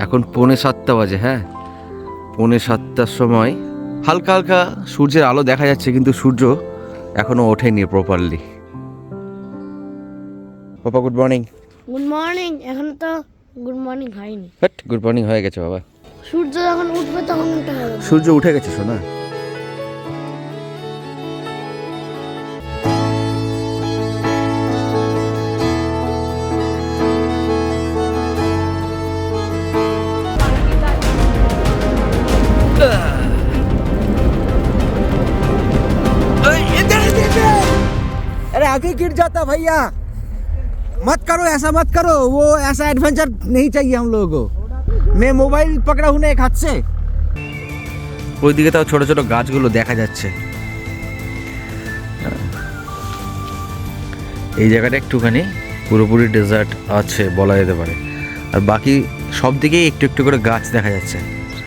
এখন 6:45 বাজে। হ্যাঁ, 6:45টার সময় হালকা হালকা সূর্যের আলো দেখা যাচ্ছে, কিন্তু সূর্য এখনো ওঠেনি প্রপারলি। পাপা গুড মর্নিং। Good morning. এখন তো গুড মর্নিং হয়নি। বাট গুড মর্নিং হয়ে গেছে বাবা। সূর্য যখন উঠবে তখন এটা হবে। সূর্য উঠে গেছে সোনা। अरे आगे गिर जाता भैया, मत करो ऐसा, मत करो। वो ऐसा एडवेंचर नहीं चाहिए हम लोगों को। मैं मोबाइल पकड़ा हूं ना एक हाथ से। ওইদিকে তাও ছোট ছোট গাছগুলো দেখা যাচ্ছে। এই জায়গাটা একটুখানি পুরোপুরি ডেজার্ট আছে বলা যেতে পারে, আর বাকি সব দিকেই একটু একটু করে গাছ দেখা যাচ্ছে।